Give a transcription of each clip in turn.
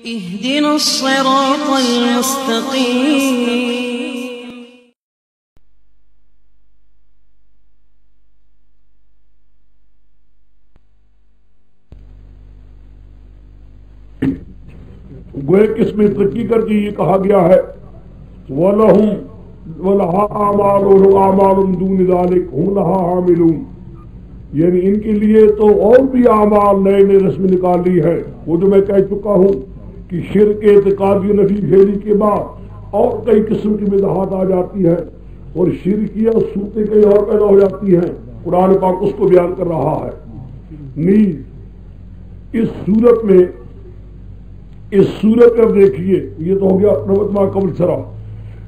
اهدنا الصراط المستقيم. گوئے کس میں ترقی کر کے یہ کہا گیا ہے وَلَهُمْ وَلَهَا أَعْمَالٌ أَعْمَالٌ دُونَ ذَلِكَ هُمْ لَهَا عَامِلُونَ، یعنی ان کے لیے تو اور بھی اعمال نئے نئے رسم نکال لی ہے. وہ جو میں کہہ چکا ہوں کہ شرک اعتقادی نفی پھیری کے بعد اور کئی قسم کی بدعات آ جاتی ہے اور شرکیہ صورتیں کئی اور پیدا ہو جاتی ہیں. قرآن پاک اس کو بیان کر رہا ہے. نیز اس صورت میں اب دیکھیے یہ تو ہو گیا ربط ما قبل سرا،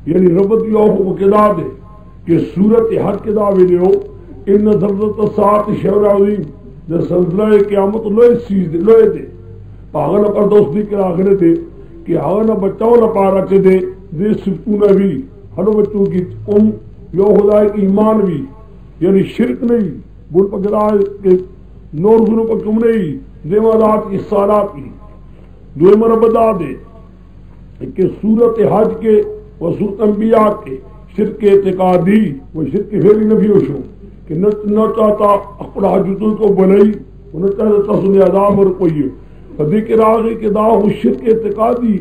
یعنی ربط یہ مقدار دے کہ صورت حج کے دعوے لے ہو ان زلزلۃ الساعۃ شیء عظیم، جو زلزلہ قیامت لوہے چیز دے لوہے دے پاگل پر دوست دی کرا گرے تھے کہ ہاں نہ بچاؤ نہ پا رکھے دے دے سفتون بھی ہر بچوں کی یو خدا کی ایمان بھی، یعنی شرک نہیں بول پکڑا کہ نور گنوں پر کم نہیں دیوالات کی سالات کی دو مربدا دے کہ صورت حج کے و صورت انبیاء کے شرک اعتقادی و شرک پھیری نفی ہوشو کہ نہ چاہتا اپنا حجتوں کو بنائی نہ چاہتا سنی عذاب اور کوئی فذکر آگے کے دا ہو شرک اعتقادی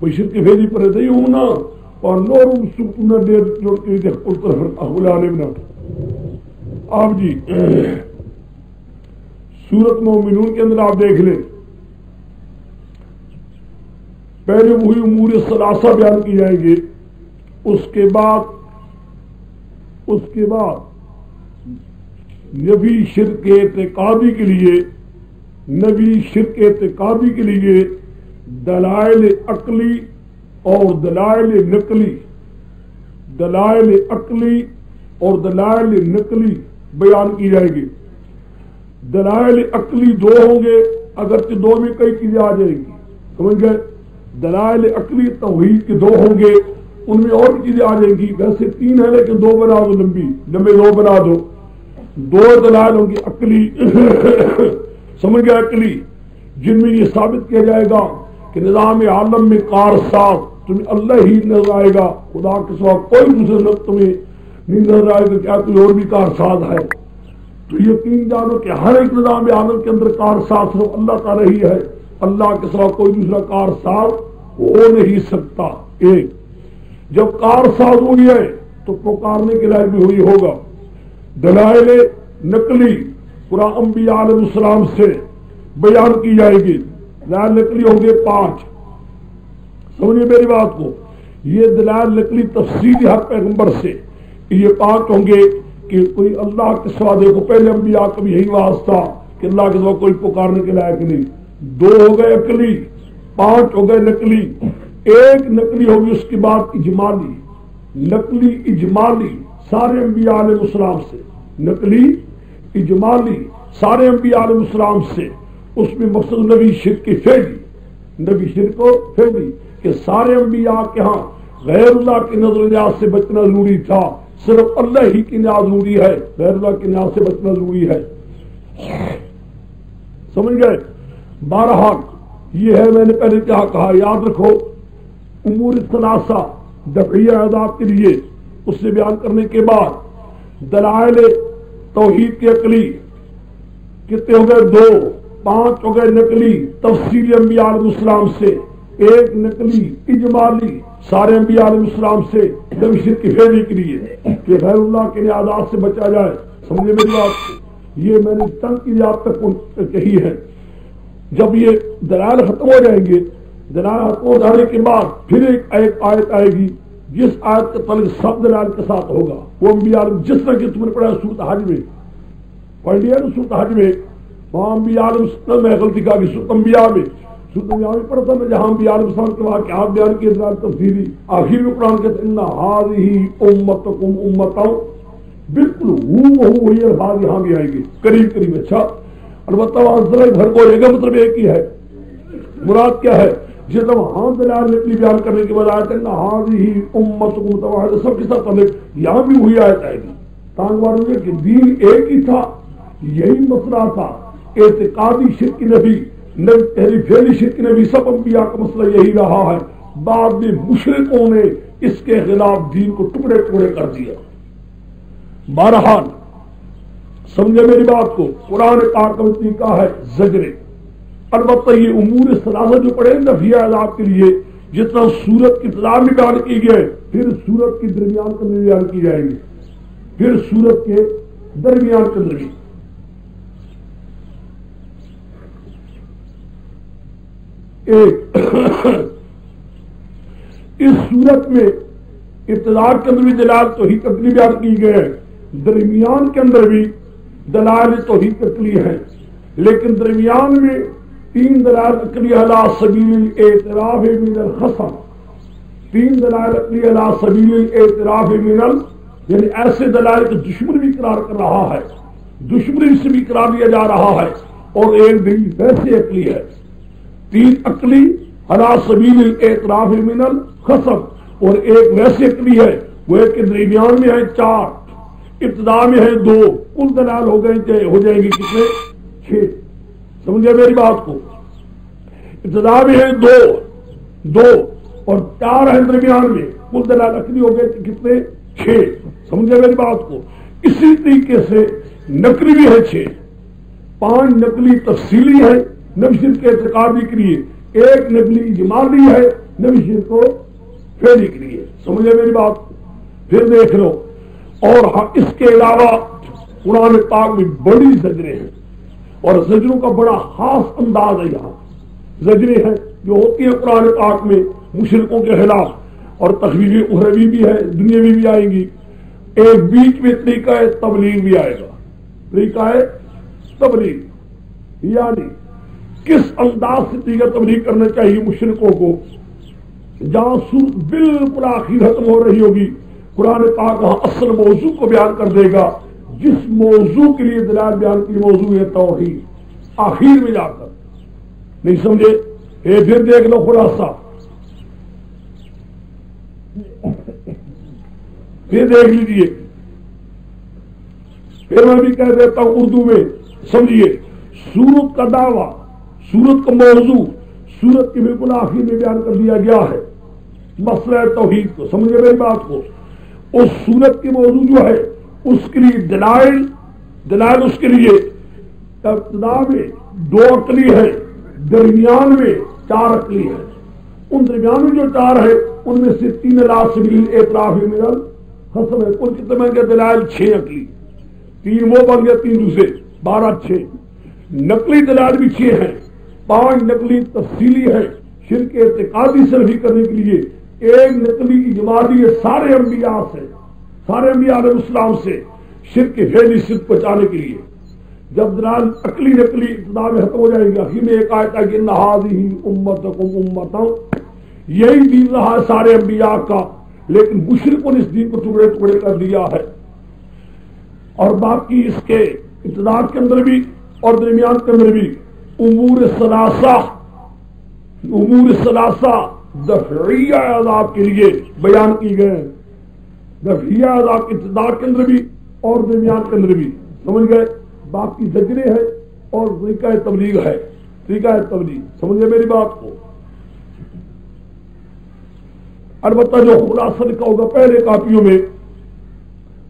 و شرک پھیری پر دئی ہونا اور نورم سکتنا دیر جوڑ کے دیکھ پر طرف اخلانے بنا. آپ جی سورت مومنون کے اندر آپ دیکھ لیں پہلے وہی امور ثلاثہ بیان کی جائیں گے، اس کے بعد نبی شرک اعتقادی کے لیے دلائل عقلی اور دلائل نقلی بیان کی جائیں گے. دلائل عقلی دو ہوں گے، اگرچہ دو میں کئی چیزیں آ جائیں گی، سمجھ گئے. دلائل عقلی توحید کے دو ہوں گے، ان میں اور بھی چیزیں آ جائیں گی. ویسے تین ہے لیکن دو بنا دو، لمبے دو بنا دو. دو دلائل ہوں گی عقلی سمجھ گئے عقلی، جن میں یہ ثابت کیا جائے گا کہ نظام عالم میں کار ساز تمہیں اللہ ہی نظر آئے گا، خدا کے سوا کوئی دوسرے لفظ تمہیں نہیں نظر آئے گا، کیا کوئی اور بھی کار ساز ہے. تو یقین جانو کہ ہر ایک نظام عالم کے اندر کار ساز صرف اللہ کا رہی ہے، اللہ کے سوا کوئی دوسرا کار ساز ہو نہیں سکتا. ایک جب کار ساز ہوئی ہے تو پکارنے کے لائق بھی ہوئی ہوگا. دلائل نقلی قرآن انبیاء علیہ السلام سے بیان کی جائے گی. دلائل نقلی ہوں گے 5، سمجھے میری بات کو. یہ دلائل نقلی تفصیلی ہر پیغمبر سے یہ 5 ہوں گے کہ کوئی اللہ کے سوا، دیکھو پہلے انبیاء کا بھی یہی واسطہ کہ اللہ کے سوا کوئی پکارنے کے لائق نہیں. 2 ہو گئے عقلی، 5 ہو گئے نقلی. ایک نقلی ہوگی اس کے بعد اجمالی. نقلی اجمالی سارے انبیاء علیہ السلام سے، نقلی اجمالی سارے انبیاء علیہ السلام سے. اس میں مقصد نبی شرک کی پھیلی کہ سارے انبیاء کے ہاں غیر اللہ کی نظر نیاز سے بچنا ضروری تھا، صرف اللہ ہی کی نیاز ضروری ہے، غیر اللہ کی نیاز سے بچنا ضروری ہے. سمجھ گئے. بہرحال یہ ہے میں نے پہلے کیا کہا، یاد رکھو امور ثلاثہ دفعیہ عذاب کے لیے اس سے بیان کرنے کے بعد دلائل توحید کے عقلی کتنے ہو گئے 2، 5 ہو گئے نقلی تفصیلی انبیاء علیہ السلام سے، 1 نقلی اجمالی سارے انبیاء علیہ السلام سے نبی شرک کی پھیری کے لیے کہ غیر اللہ کے نیازات سے بچا جائے. سمجھے میری بات. یہ میں نے چند کی یاد تک کہی ہے. جب یہ دلائل ختم ہو جائیں گے، دلائل ختم ہو جانے کے بعد پھر ایک آیت آئے گی جس آیت کا تعلق سب دلائل کے ساتھ ہوگا. وہ انبیاء جس طرح کہ تم نے پڑھا سورۃ حج میں پڑھ لیا نا، سورۃ حج میں وہاں انبیاء میں غلطی کا کہ سورۃ انبیاء میں پڑھتا میں جہاں انبیاء علیہ السلام کے واقعات بیان کیے دلائل تفصیلی، آخر میں قرآن کہتے ہیں ان ھذہ امتکم امۃ، بالکل وہی الفاظ یہاں بھی آئیں گے قریب. اچھا البتہ وہاں ذرا گھر کو لے گا، مطلب ایک ہی ہے. مراد کیا ہے جب ہاں دلائل نقلی بیان کرنے کے بعد آیت ھذہ امتکم واحدہ سب کے ساتھ تعلق یہاں بھی وہی آیت آئے گی. تانگوار کہ دین ایک ہی تھا، یہی مسئلہ تھا اعتقادی شرک نبی پھیلی شرک نے بھی سب انبیاء کا مسئلہ یہی رہا ہے. بعد میں مشرکوں نے اس کے خلاف دین کو ٹکڑے ٹکڑے کر دیا. بہرحال سمجھے میری بات کو, قرآن پاک کا طریقہ ہے زجرے. البتہ یہ امور ثلاثہ جو پڑھے نفی عذاب کے لیے جتنا سورت کی ابتدا میں بیان کی گئے, پھر سورت کے درمیان کے اندر بیان کی جائیں گی, پھر سورت کے درمیان کے اندر بھی. ایک اس صورت میں ابتدا کے اندر بھی دلائل توحید عقلی بیان کی گئے ہیں, درمیان کے اندر بھی دلائل توحید عقلی ہیں, لیکن درمیان میں 3 دلائل عقلی علی سبیل الاعتراف من الخصم, 3 دلائل عقلی علی سبیل الاعتراف من یعنی ایسے دلائل کے دشمن بھی قرار کر رہا ہے, دشمنی سے بھی قرار دیا جا رہا ہے, اور ایک دلیل ویسے عقلی ہے. 3 عقلی علی سبیل الاعتراف من الخصم, اور ایک ویسے عقلی ہے وہ ایک کے درمیان میں ہے 4, ابتدا میں ہے 2, کل دلائل ہو جائیں گی کتنے 6. سمجھے میری بات کو, ابتدا میں ہے 2 اور 4 ہے درمیان میں, کل دلائل عقلی ہو گئے کتنے 6. سمجھے میری بات کو. اسی طریقے سے نقلی بھی ہے 6, 5 نقلی تفصیلی ہے نبی شرک کے اعتقادی کے لیے, 1 نقلی اجمالی ہے نبی شرک کو پھیلی کے لیے. سمجھے میری بات کو. پھر دیکھ لو, اور اس کے علاوہ قرآن پاک میں بڑی زجریں ہیں, اور زجروں کا بڑا خاص انداز ہے. یہاں زجریں ہیں جو ہوتی ہیں قرآن پاک میں مشرکوں کے خلاف, اور تخویف اخروی بھی ہے, دنیاوی بھی آئیں گی. ایک بیچ میں طریقہ تبلیغ بھی آئے گا, طریقہ تبلیغ, یعنی کس انداز سے طریقہ تبلیغ کرنا چاہیے مشرکوں کو. جہاں سورت بالکل آخر ختم ہو رہی ہوگی, قرآن پاک وہاں اصل موضوع کو بیان کر دے گا, جس موضوع کے لیے دلائل بیان کی موضوع ہے توحید, آخر میں جا کر. نہیں سمجھے؟ پھر دیکھ لو خلاصہ, پھر دیکھ لیجیے. پھر میں بھی کہہ دیتا ہوں اردو میں, سمجھیے سورت کا دعویٰ, سورت کا موضوع سورت کے بالکل آخر میں بیان کر دیا گیا ہے, مسئلہ توحید کو. سمجھے میری بات کو. اس سورت کے موضوع جو ہے اس کے لیے دلائل اس کے لیے ابتدا میں 2 عقلی ہے, درمیان میں 4 عقلی ہے. ان درمیان میں جو 4 ہے ان میں سے 3 علی سبیل الاعتراف من الخصم ہے. کل کتنے کے دلائل 6 عقلی, 3 وہ بن گیا 3 دوسرے 12 6. نقلی دلائل بھی 6 ہیں, 5 نقلی تفصیلی ہے شرک اعتقادی سے نفی کرنے کے لیے, 1 نقلی اجمالی ہے سارے انبیاء سے, سارے انبیاء علیہ السلام سے شرک پھیلی شرک بچانے کے لیے. جب دلائل عقلی نقلی ابتدا میں ختم ہو جائیں گے, آخر میں ایک آیت ہے کہ ان ھذہ امتکم امۃ, یہی دین رہا ہے سارے انبیاء کا, لیکن مشرکوں نے اس دین کو ٹکڑے ٹکڑے کر دیا ہے. اور باقی اس کے ابتدا کے اندر بھی اور درمیان کے اندر بھی امور ثلاثہ دفعیہ عذاب کے لیے بیان کی گئے, دفعیہ عذاب کے ابتدا کے اندر بھی اور درمیان کے اندر بھی. سمجھ گئے؟ باقی زجرے ہے اور طریقہ تبلیغ ہے, طریقہ تبلیغ. سمجھے میری بات کو. البتہ جو خلاصہ لکھا ہوگا پہلے کاپیوں میں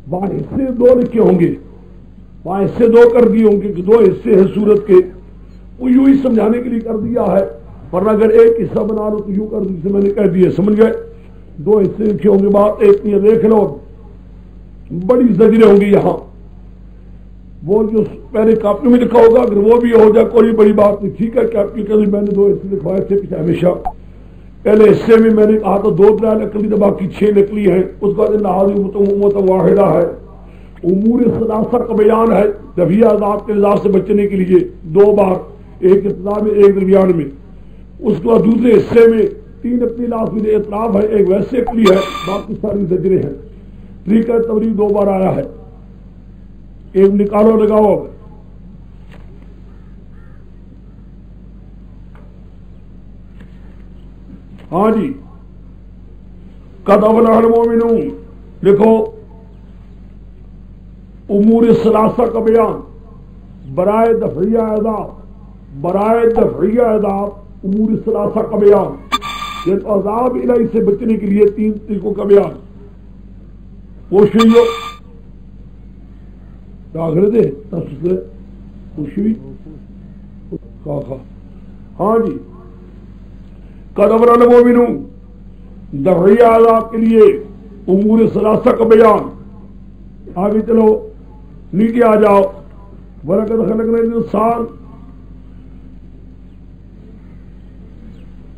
وہاں حصے 2 لکھے ہوں گے, وہاں حصے 2 کر دیے ہوں گے کہ 2 حصے ہیں سورت کے, وہ یوں ہی سمجھانے کے لیے کر دیا ہے, ورنہ اگر ایک حصہ بنا لو تو یوں کر دی, میں نے کہہ دیا. سمجھ گئے؟ 2 حصے لکھے ہوں گے, بات ایک نہیں دیکھ لو, بڑی زجریں ہوں گی یہاں. وہ جو پہلے کاپی میں لکھا ہوگا اگر وہ بھی ہو جائے کوئی بڑی بات نہیں, ٹھیک ہے. کاپی کے میں نے 2 حصے لکھوائے تھے پیچھے ہمیشہ. پہلے حصے میں میں نے کہا تو 2 دلائل عقلی تو باقی 6 نقلی ہیں. اس کا امت واحدہ ہے, امور ثلاثہ کا بیان ہے دفعیہ عذاب کے عذاب سے بچنے کے لیے 2 بار, ایک ابتدا میں ایک درمیان میں. اس کے بعد دوسرے حصے میں 3 اپنی لازمی اعتراف ہے, ایک ویسے عقلی ہے, باقی ساری زجریں ہیں. طریقہ تبلیغ 2 بار آیا ہے. ایک نکالو لگاؤ. ہاں جی, قد افلح المؤمنون لکھو. امور ثلاثہ کا بیان برائے دفعیہ عذاب برائے دفعیہ عذاب امور ثلاثہ کا بیان، یعنی عذاب الہی سے بچنے کے لیے 3 طریقوں کا بیان. پوشیو آخر دے تفصیل خوشی ہاں جی قدر المومنون دفعیہ عذاب کے لیے امور ثلاثہ کا بیان. آگے چلو نیچے آ جاؤ. وَلَقَدْ خَلَقْنَا الْإِنسَانَ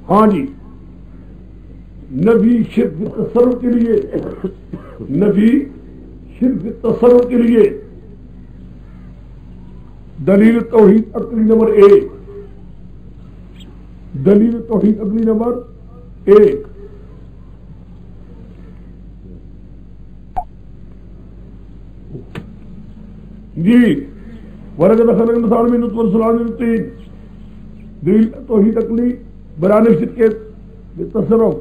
ہاں جی نفی شرک تصرف کے لیے، نفی شرک تصرف کے لیے دلیل توحید عقلی نمبر 1، دلیل توحید عقلی نمبر 1. جی وَلَقَدْ خَلَقْنَا الْإِنسَانَ مِن نُطْفَةٍ صُلَّةٍ مِن طِينٍ دلیل توحید عقلی برائے شرک کے تصرف.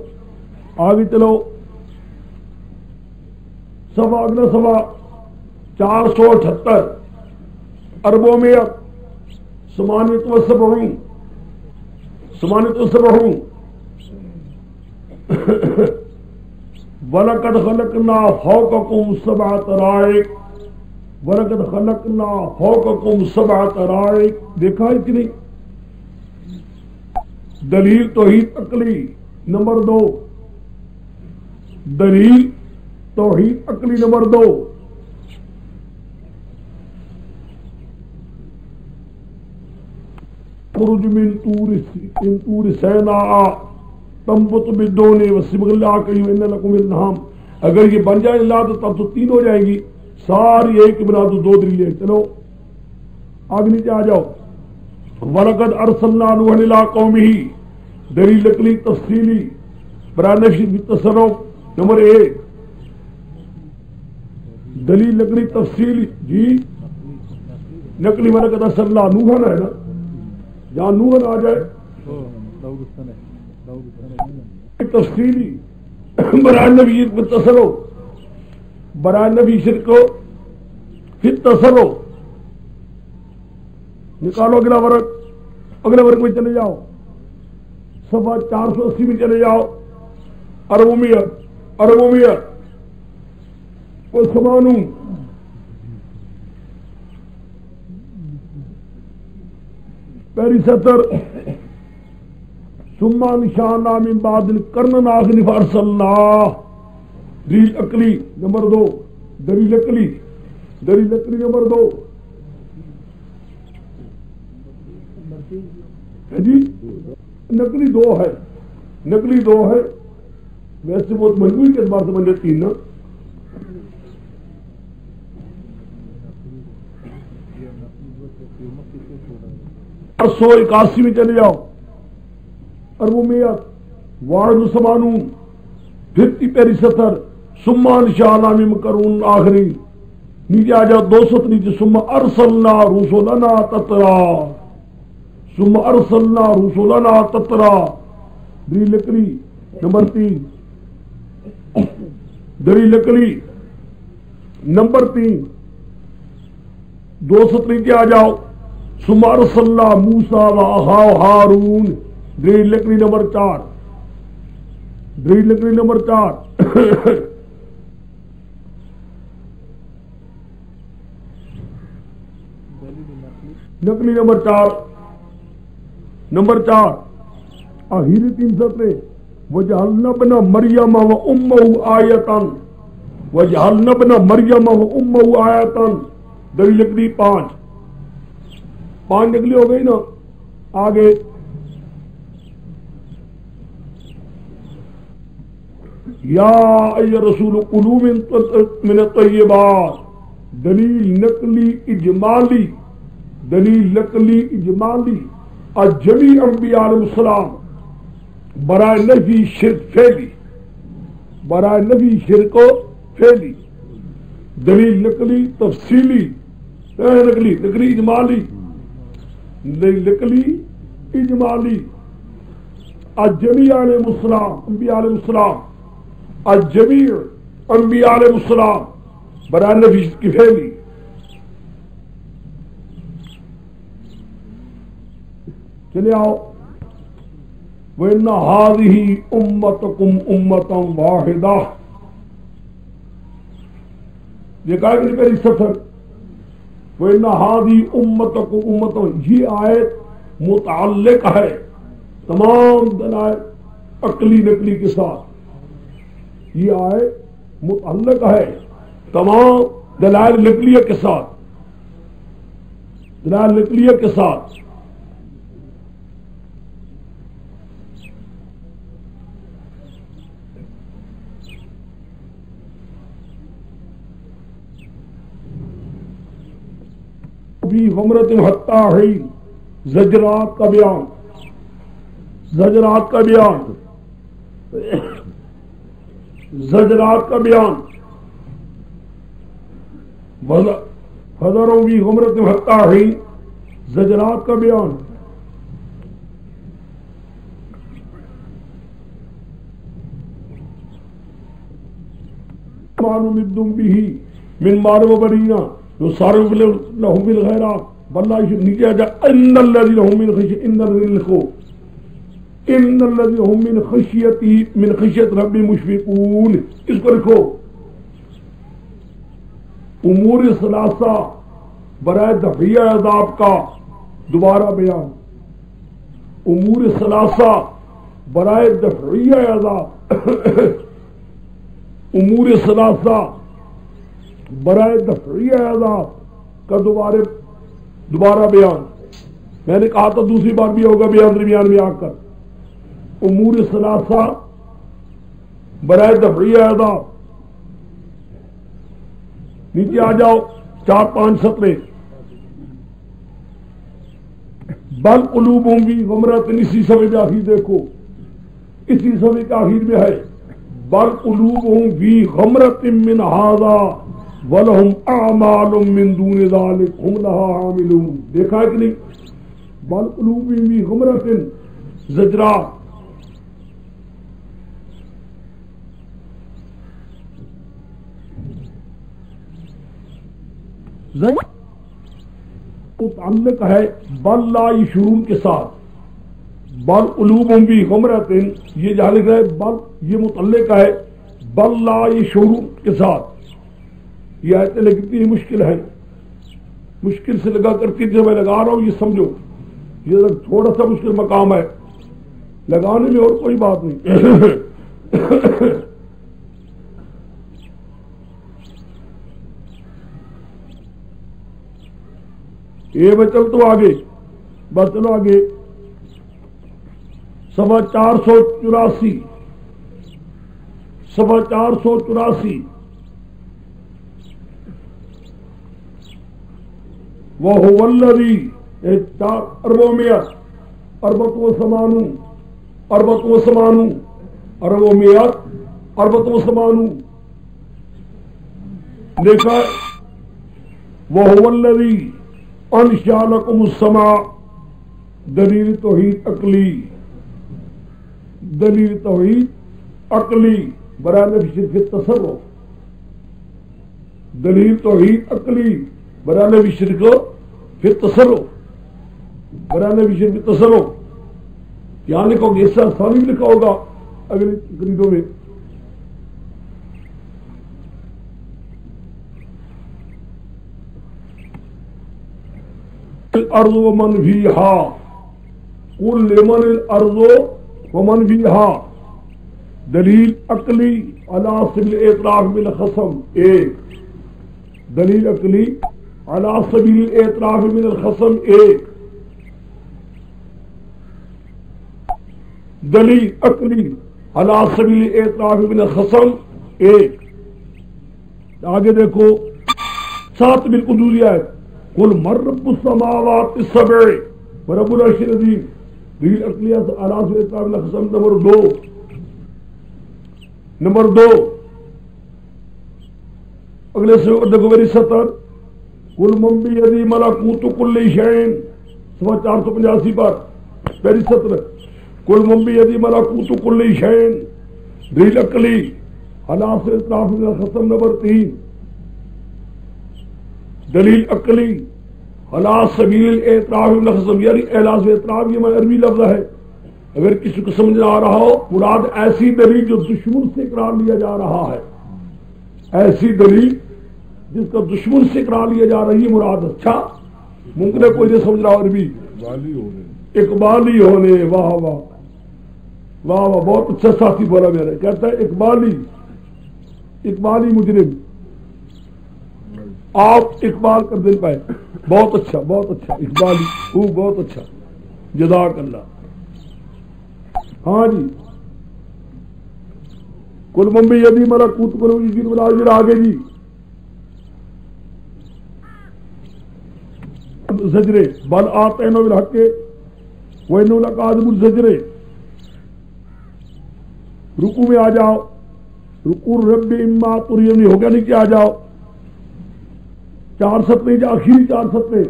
آگے چلو صفحہ اگلا صفحہ 478 اربوں میں ثمانیۃ و سبعون وَلَقَدْ خَلَقْنَا فَوْقَكُمْ سَبْعَ طَرَائِقَ، وَلَقَدْ خَلَقْنَا فَوْقَكُمْ سَبْعَ طَرَائِقَ. دیکھا ہے کہ نہیں؟ دلیل توحید عقلی نمبر 2، دلیل توحید عقلی نمبر 2. خرج من طور سیناء تنبت بالدون وصبغ للآکلین وإن لکم النعام. اگر یہ بن جائے اللہ تو تب تو 3 ہو جائیں گی، ساری ایک بنا تو 2 دلیلیں. چلو آگے نیچے آ جاؤ. وَلَقَدْ أَرْسَلْنَا نُوحًا إِلَىٰ قَوْمِهِ دلیل نقلی تفصیلی برائے نفی تصرف نمبر 1، دلیل نقلی تفصیلی جی نقلی وَلَقَدْ أَرْسَلْنَا نُوحًا ہے نا، جہاں نوحًا آ جائے تفصیلی برائے نفی تصرف، برائے نفی شرک فی التصرف. نکالو اگلا ورق، اگلا ورق میں چلے جاؤ صفحہ 480 میں چلے جاؤ. اربومیت سمانون پہلی سطر ثم انشأنا من بعد قرنا آخرین فارسلنا. دلیل عقلی نمبر 2، دلیل عقلی نمبر 2 جی نقلی 2 ہے، نقلی 2 ہے، ویسے بہت مجموعی کے اعتبار سے بن جاتی 3 نا. اور 181 میں چلے جاؤ. اربومیت واحد و سمانون پھر پہلی سطر ثم انشأنا من قرون آخرین. نیچے آ جاؤ 200 نیچے ثم ارسلنا رسلنا تترا، ثم ارسلنا رسلنا تترا. دلیل لکڑی نمبر 3، دلیل لکڑی نمبر 3 200 نیچے آ جاؤ ثم ارسلنا موسیٰ واخاہ ہارون. دلیل لکڑی نمبر 4، دلیل لکڑی نمبر 4 نقلی نمبر 4 آخری 3 سطریں وجعلنا ابن مریم و امہ آیتن، وجعلنا ابن مریم و امہ آیتن. دلیل لکڑی 5 نکلی ہو گئی نا. آگے یا ای رسول کلوا من الطیبات. دلیل نقلی اجمالی، دلیل نقلی اجمالی الجمیع انبیاء علیہ السلام برائے نفی شرک پھیلی، برائے نفی شرک پھیلی. دلیل نقلی تفصیلی نقلی اجمالی، دلیل نقلی اجمالی الجمیع علیہ السلام انبیاء علیہ السلام، الجمیع انبیاء علیہ السلام برائے نفی شرک کی پھیلی. چلے آؤ وَإِنَّ هَٰذِهِ أُمَّتُكُمْ أُمَّةً وَاحِدَةً، یہ کہا کہ پہلی سطر وَإِنَّ هَٰذِهِ أُمَّتُكُمْ أُمَّةً، یہ آیت متعلق ہے تمام دلائل عقلی نقلی کے ساتھ، یہ آیت متعلق ہے تمام دلائل نقلیہ کے ساتھ، دلائل نقلیہ کے ساتھ۔ بھی غمرت حتی حین، زجرات کا بیان، زجرات کا بیان، زجرات کا بیان، حضروں بھی غمرت حتی حین، زجرات کا بیان۔ مانو مدم بھی من مارو برینا سارے لہم بالخیرات بلّہ نیچے جا ان الذین هم من خشیت ان الذین لکھو ان الذین هم من خشیتی من خشیت ربی مشفقون، اس کو لکھو۔ امور ثلاثہ برائے دفعیہ عذاب کا دوبارہ بیان، امور ثلاثہ برائے دفعیہ عذاب، امور ثلاثہ برائے دفعیہ عذاب کا دوبارہ بیان۔ میں نے کہا تو دوسری بار بھی ہوگا بیان درمیان میں آ کر، امور ثلاثہ برائے دفعیہ عذاب۔ نیچے آ جاؤ 4-5 سطریں۔ بل قلوبہم فی غمرۃ، اسی صفحے کے آخر دیکھو، اسی صفحے کے آخر میں ہے بل قلوبہم فی غمرۃ من ھذا وَلَهُمْ أَعْمَالٌ مِّن دُونِ ذَلِكَ هُمْ لَهَا عَامِلُونَ، دیکھا ہے کہ نہیں؟ بَلْ قُلُوبُهُمْ فِي غَمْرَةٍ، زجرات۔ متعلق ہے بل لا یشعرون کے ساتھ، بل قلوبہم فی غمرۃ، یہ جہاں لکھ رہا ہے بل، یہ متعلق ہے بل لا یشعرون کے ساتھ۔ یہ آیتیں لگتی مشکل ہے، مشکل سے لگا کرتی جو میں لگا رہا ہوں یہ سمجھو، یہ تھوڑا سا مشکل مقام ہے لگانے میں، اور کوئی بات نہیں۔ یہ بچل تو آگے بس چلو آگے، صفحہ 484، صفحہ 484۔ وَهُوَ الَّذِي دیکھا وَهُوَ الَّذِي أَنشَأَ لَكُمُ السَّمَاءَ، دلیل توحید عقلی، دلیل توحید عقلی برائے نفی شرک تصرف، دلیل توحید عقلی برائے نفی شرک پھر تصرف، برائے نفی شرک تصرف۔ یہاں لکھو گے، اس سے آسانی بھی لکھا ہوگا اگلی تقریدوں میں۔ الارض ومن فیہا قل لمن الارض ومن فیہا، دلیل عقلی علی سبیل الاعتراف بالخصم، ایک دلیل عقلی علی سبیل الاعتراف من الخصم، ایک دلیل عقلی علی سبیل الاعتراف من الخصم، ایک۔ آگے دیکھو 7 بالقدوری آیت، قل من رب السماوات السبع ورب العرش العظیم، دلیل عقلی علی سبیل الاعتراف من الخصم، نمبر 2۔ نمبر 2 اگلے سے دیکھو میری سطر، قل من بیدی ملکوت کل شیء، صفحہ 485 پر پہلی سطر، قل من بیدی ملکوت کل شیء، دلیل عقلی علی سبیل الاعتراف من الخصم، نمبر 3، دلیل عقلی علی سبیل الاعتراف لفظ یعنی اعلاز اعتراف یہ عربی لفظ ہے. اگر کسی کو سمجھ آ رہا ہو مراد ایسی دلیل جو دشمن سے اقرار لیا جا رہا ہے, ایسی دلیل جس کا دشمن سے اقرار لیا جا رہی ہے مراد. اچھا ممکن ہے کوئی نہیں سمجھ رہا عربی اقبالی ہونے. واہ واہ واہ واہ بہت اچھا ساتھی بولا میرا. کہتا ہے اقبالی مجرم. آپ اقبال کر دل پائے. بہت اچھا اقبالی بہت اچھا جزاک اللہ. ہاں جی کل ممبئی یدی ملا کوت کرو آگے جی زجرے بل آتے نو بالحق وَإِنَّهُ لَقَاذِبُ الزَّجْرِ. رکوع میں آ جاؤ. رکوع رب اما ترینی ہو گیا نہیں کہ آ جاؤ. 4 سطریں جو آخری 4 سطریں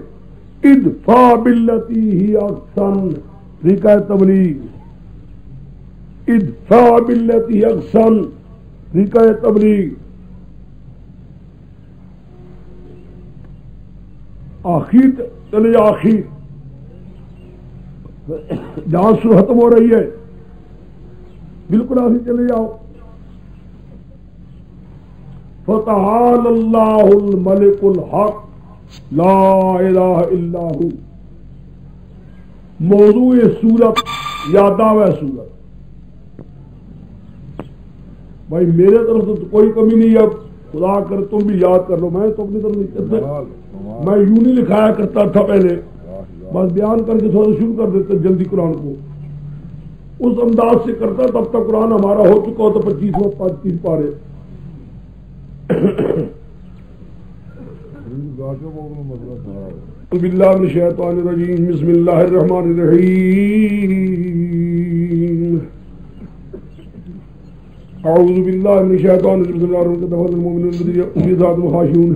ادفع باللتی ہی احسن طریقہ تبلیغ. ادفع باللتی ہی احسن طریقہ تبلیغ. آخر چلے آخر جہاں سورہ ختم ہو رہی ہے بالکل آخر چلے جاؤ. فتعال اللہ الملک الحق لا الہ الا ہو. موضوع سورت یا دعوی سورت. بھائی میرے طرف سے تو کوئی کمی نہیں ہے. خدا کر تم بھی یاد کر لو. میں تو اپنی طرف نہیں کرتا. میں یوں نہیں لکھایا کرتا تھا پہلے. بس بیان کر کے تھوڑا شروع کر دیتے جلدی قرآن کو. اس انداز سے کرتا تب تک قرآن ہمارا ہو چکا ہو تو 25 پارے. باللہ من الشیطان الرجیم بسم اللہ الرحمن الرحیم. اعوذ باللہ من الشیطان الرجیم بسم اللہ الرحمن الرحیم.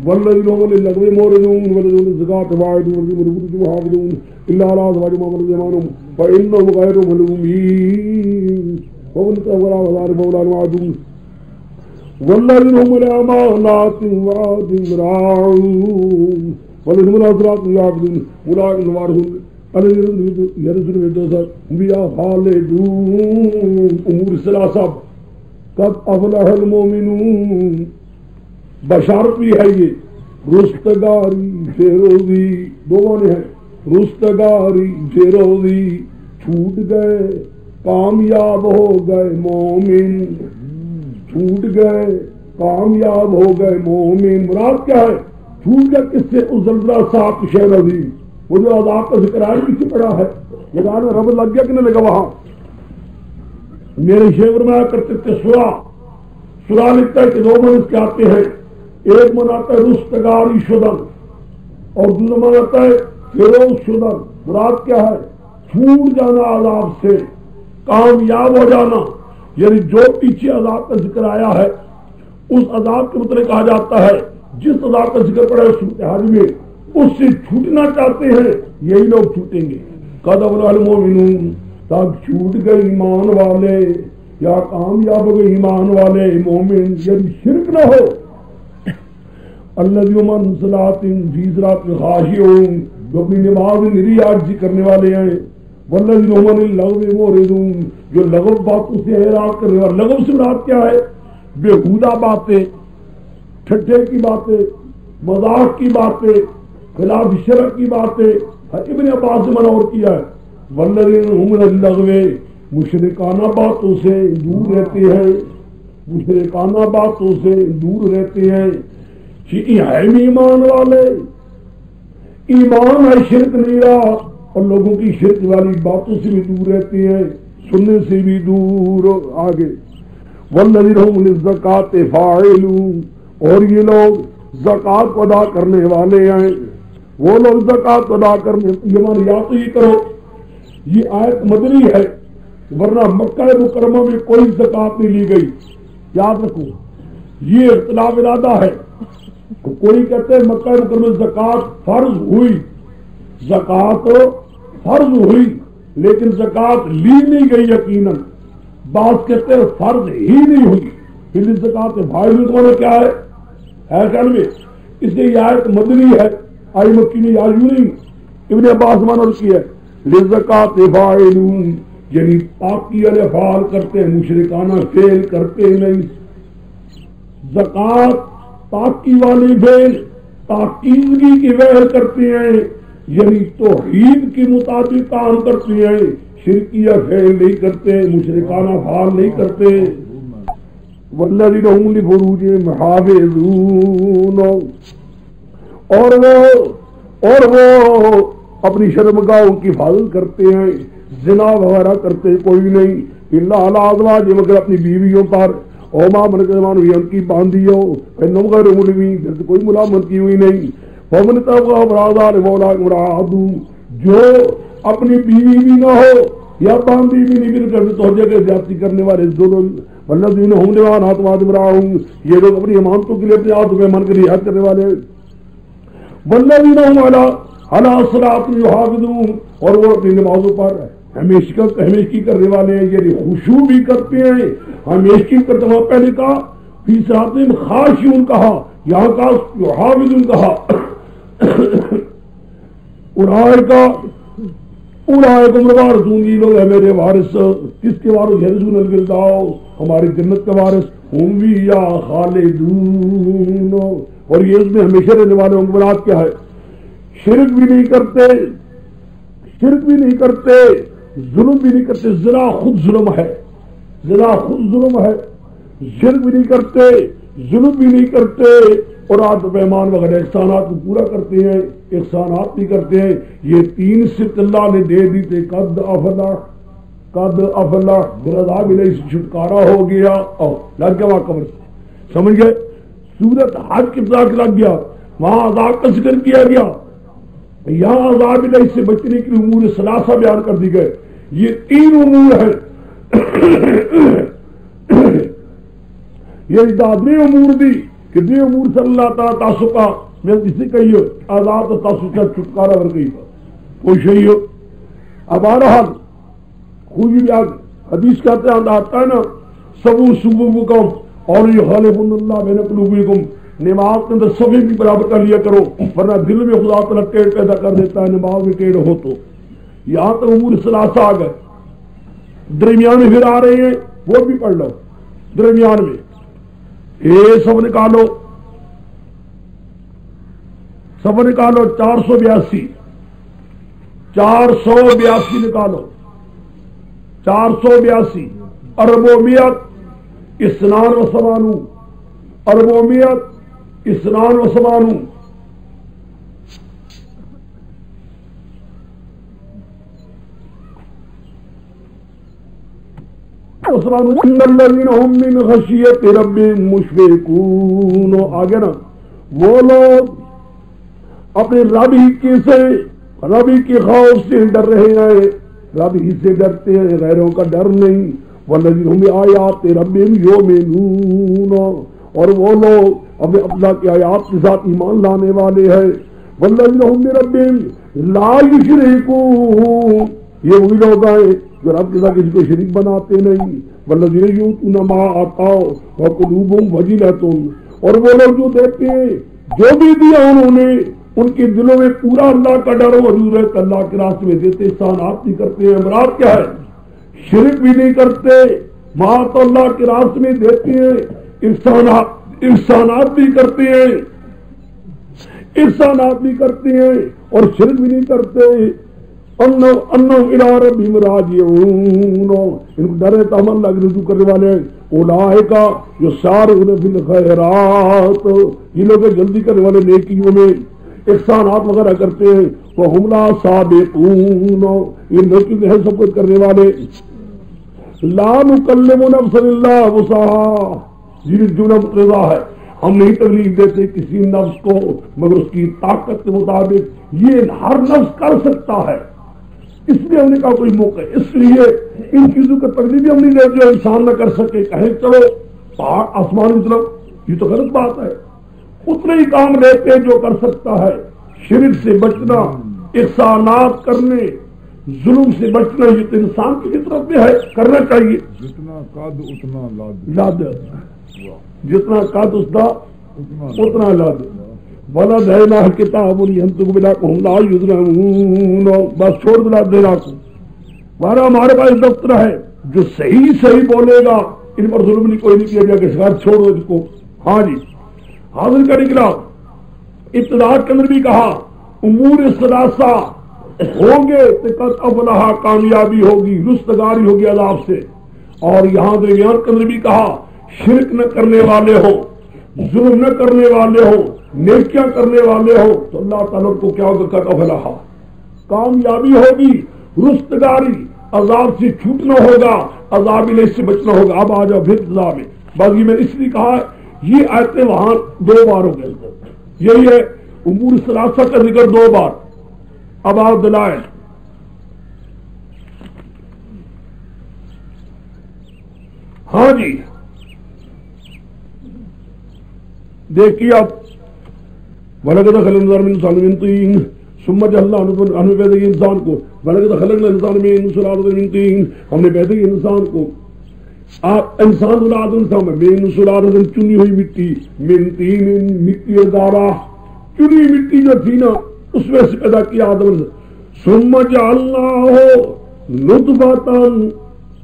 والذین هم للغو معرضون والذین الزکاة فاعلون والذین محافظون الا على ازواجهم ما ملكت ايمانهم فانهم غير ملومين ومن تولى فذلك مولانا وعدون والذین هم لأماناتهم وعهدهم راعون والذین هم لأسرارهم يحافظون اولئک الوارثون الذین يرثون الفردوس هم فیہا خالدون. امور ثلاثہ قد افلح المؤمنون. بشارت بھی ہے یہ رستگاری فیروزی. دو معنی ہیں رستگاری فیروزی. چھوٹ گئے کامیاب ہو گئے مومن. چھوٹ گئے کامیاب ہو گئے مومن. مراد کیا ہے؟ چھوٹ گئے کس سے؟ اس زلزلہ صاحب شہر عظیم. وہ جو عذاب کا ذکر ہے پیچھے پڑا ہے. لگانا رب لگ گیا کہ نہیں لگا وہاں. میرے شیور میں کرتے تھے سورا لکھتا ہے کہ 2 من اس کے آتے ہیں. ایک من آتا ہے رستگاری شدن اور دوسرا من آتا ہے فیروز شدن. مراد کیا ہے؟ چھوٹ جانا عذاب سے, کامیاب ہو جانا. یعنی جو پیچھے عذاب کا ذکر آیا ہے اس عذاب کے متعلق کہا جاتا ہے جس عذاب کا ذکر پڑا ہے صورتحال میں اس سے چھوٹنا چاہتے ہیں یہی لوگ چھوٹیں گے. قد افلح المؤمنون. تب چھوٹ گئے ایمان والے یا کامیاب ہو گئے ایمان والے مومن. یعنی شرک نہ ہو. الذین هم عن صلاتهم فی صلاتهم خاشعون. جو اپنی نماز میں نری عاجزی کرنے والے ہیں. والذین هم عن اللغو معرضون. جو لغو باتوں سے اعراض کرنے والے. لغو سے مراد کیا ہے؟ بےہودہ باتیں, ٹھٹے کی باتیں, مذاق کی باتیں, خلاف شرع کی باتیں. ابن عباس نے منع اور کیا ہے. والذین هم عن اللغو. مشرکانہ باتوں سے دور رہتے ہیں. مشرکانہ باتوں سے دور رہتے ہیں. ایمان والے ایمان ہے شرک نہیں رہا اور لوگوں کی شرک والی باتوں سے بھی دور رہتے ہیں, سننے سے بھی دور. آگے والذین هم للزکاة فاعلون. اور یہ لوگ زکات کو ادا کرنے والے ہیں. وہ لوگ زکات کو ادا کرنے. یہ یا تو یہ کرو یہ آیت مدنی ہے ورنہ مکہ مکرمہ میں کوئی زکات نہیں لی گئی. یاد رکھو یہ اختلاف ارادہ ہے. کوئی کہتے ہیں مکہ مکرمہ میں زکات فرض ہوئی. زکات فرض ہوئی لیکن زکات لی نہیں گئی یقیناً. بعض کہتے ہیں فرض ہی نہیں ہوئی. پھر زکات بھائی کیا ہے خیال میں. اس لیے یہ آیت مدنی ہے آئی مکی نے یاد یوں نہیں، ابن عباس مانور کی ہے لزکات فاعلون، یعنی پاکی والے افعال کرتے ہیں، مشرکانہ فعل کرتے نہیں. زکات پاکی والی فعل پاکیزگی کی فعل کرتے ہیں، یعنی توحید کے مطابق کام کرتے ہیں، شرکیہ فعل نہیں کرتے، مشرکانہ افعال نہیں کرتے. والذین هم لفروجہم حافظون، اور وہ اپنی شرمگاہوں کی حفاظت کرتے ہیں، زنا وغیرہ کرتے کوئی نہیں، الا علی ازواجہم، مگر اپنی بیویوں پر، او ما ملکت ایمانہم، ان کی باندھی ہو، فإنہم غیر ملومین، جن سے کوئی ملامت کی ہوئی نہیں. فمن تبغى وراء ذلك فأولئك هم العادون، جو اپنی بیوی بھی نہ ہو یا باندھی بھی نہیں مل کر تو جگہ زیادتی کرنے والے ظلم. والذین هم لأماناتهم راعون، یہ لوگ اپنی امانتوں کے لیے اپنے ہاتھوں میں من کر رعایت کرنے والے. والذین هم علی صلاتهم یحافظون، اور وہ اپنی نمازوں پر ہمیشگی کرنے والے ہیں، یعنی خشوع بھی کرتے ہیں، ہمیشگی کرتے ہیں. پہلے کہا فی صلاتہم خاشعون کہا، یہاں کا یحافظون کہا. اولئک الوارثون، یہ لوگ ہیں میرے وارث. کس کے وارث؟ یرثون الفردوس، ہماری جنت کے وارث. ہم فیہا خالدون، اور یہ اس میں ہمیشہ رہنے والے ہوں گے. مراد کیا ہے؟ شرک بھی نہیں کرتے، ظلم بھی نہیں کرتے. زنا خود ظلم ہے، شرک بھی نہیں کرتے، ظلم بھی نہیں کرتے، اور عہد و پیمان وغیرہ احسانات کو پورا کرتے ہیں، احسانات بھی کرتے ہیں. یہ تین صفت اللہ نے دے دی تھے. قد افلح بالعذاب علیہ سے چھٹکارا ہو گیا، اور لگ گیا وہاں قبر سے. سمجھ گئے؟ سورت حج کے ابتدا لگ گیا، وہاں عذاب کا ذکر کیا گیا، یہاں عذاب الہی سے بچنے کے امور ثلاثہ بیان کر دی گئے. یہ تین امور ہیں، یہ دادری امور دی کہ دی امور صلی اللہ تعالیٰ تاسقہ میں اسے کہیے آزاد تاسق کا چھٹکارا ور گئی کوئی شہی ہو. اب آرحال خوبی بھی حدیث کہتے ہیں آتا ہے نا، سبو صبوکم اور یہ خالف اللہ بین قلوبکم، نماز کے اندر سبھی بھی برابر کر لیا کرو، ورنہ دل میں خدا تعالیٰ ٹیڑھ پیدا کر دیتا ہے نماز میں ٹیڑھ ہو تو. یہاں تک امور ثلاثہ آ گئے. درمیان میں پھر آ رہے ہیں، وہ بھی پڑھ لو. درمیان میں سب نکالو 482 نکالو 482 اربومیت اسنان و سمانو، اربومیت اسنان و سمانو. الذین هم من خشیت ربهم مشفقون، آگے نا وہ لوگ اپنے رب ہی کے خوف سے ڈر رہے ہیں، رب ہی سے ڈرتے ہیں، غیروں کا ڈر نہیں. والذین هم بآیات ربهم یؤمنون، اور وہ لوگ اپنے اللہ کی آیات کے ساتھ ایمان لانے والے ہیں. والذین هم بربهم لا یشرکون، یہ وہی لوگ ہیں جو رب کے ساتھ کسی کو شریک بناتے نہیں. والذین یؤتون ما آتوا وقلوبهم وجلۃ، اور وہ لوگ جو دیتے ہیں جو بھی دیا انہوں نے ان کے دلوں میں پورا اللہ کا ڈر موجود ہے، اللہ کے راستے میں دیتے، احسانات بھی کرتے ہیں. مراد کیا ہے؟ شرک بھی نہیں کرتے، مال تو اللہ کے راستے میں دیتے ہیں، احسانات بھی کرتے ہیں، اور شرک بھی نہیں کرتے. انہم الی ربہم راجعون، ان کو ڈر ہے تو ہم اللہ کی رجوع کرنے والے ہیں. اولئک یسارعون فی الخیرات، یہ لوگ جلدی کرنے والے نیکیوں میں، احسانات وغیرہ کرتے ہیں. وہم لا سابقون، یہ نیکی ہے سب کچھ کرنے والے. لا نکلم نفسا الا وسعها، یہ جملہ مقتضا ہے، ہم نہیں تکلیف دیتے کسی نفس کو مگر اس کی طاقت کے مطابق. یہ ہر نفس کر سکتا ہے، اس لیے ہم نے کہا کوئی موقع، اس لیے ان چیزوں کا تکلیف بھی ہم نہیں دیتے جو انسان نہ کر سکے. کہیں چلو پہاڑ آسمان کی طرف، یہ تو غلط بات ہے. اتنے ہی کام لیتے جو کر سکتا ہے. شرک سے بچنا، احسانات کرنے، ظلم سے بچنا، یہ تو انسان کی فطرت میں ہے، کرنا چاہیے. جتنا قد اتنا لاد، جتنا قد اتنا لاد. وَلَدَيْنَا كِتَابٌ يَنطِقُ بِالْحَقِّ وَهُمْ لَا يُظْلَمُونَ. بس چھوڑ دلا دینا کو. ہمارے پاس دفتر ہے جو صحیح بولے گا، ان پر ظلم نہیں کوئی نہیں کیا جائے کہ شکایت چھوڑ دو اس کو. ہاں جی حاضر کا نکلا. ابتداء کے اندر بھی کہا امور ثلاثہ ہوں گے تو قد افلح کامیابی ہوگی، رستگاری ہوگی عذاب سے. اور یہاں درمیان کے اندر بھی کہا شرک نہ کرنے والے ہو، ظلم نہ کرنے والے ہو، نیکیاں کرنے والے ہو تو اللہ تعالیٰ کو کیا ہوگا؟ قد افلح، کامیابی ہوگی، رستگاری، عذاب سے چھوٹنا ہوگا، عذاب الہ سے بچنا ہوگا. اب آ جاؤ پھر عذاب میں. باقی میں اس لیے کہا یہ آیتیں وہاں 2 بار ہو گئے. یہی ہے امور ثلاثہ کا ذکر 2 بار. اب آپ دلائل. ہاں جی دیکھیے اب وَلَقَدْ خَلَقْنَا الْإِنسَانَ مِنْ نُطْفَةٍ مِنْ طِينٍ ثُمَّ جَعَلْنَاهُ نُطْفَةً. ہم نے پیدا کیا انسان کو وَلَقَدْ خَلَقْنَا الْإِنسَانَ مِنْ سُلَالَةٍ مِنْ طِينٍ. ہم نے پیدا کیا انسان کو. آپ انسان من سلالۃ چنی ہوئی مٹی، من طین مٹی دارا، چنی مٹی جو تھی نا اس میں سے پیدا کیا آدم نے. ثم جعلناہ نطفۃ،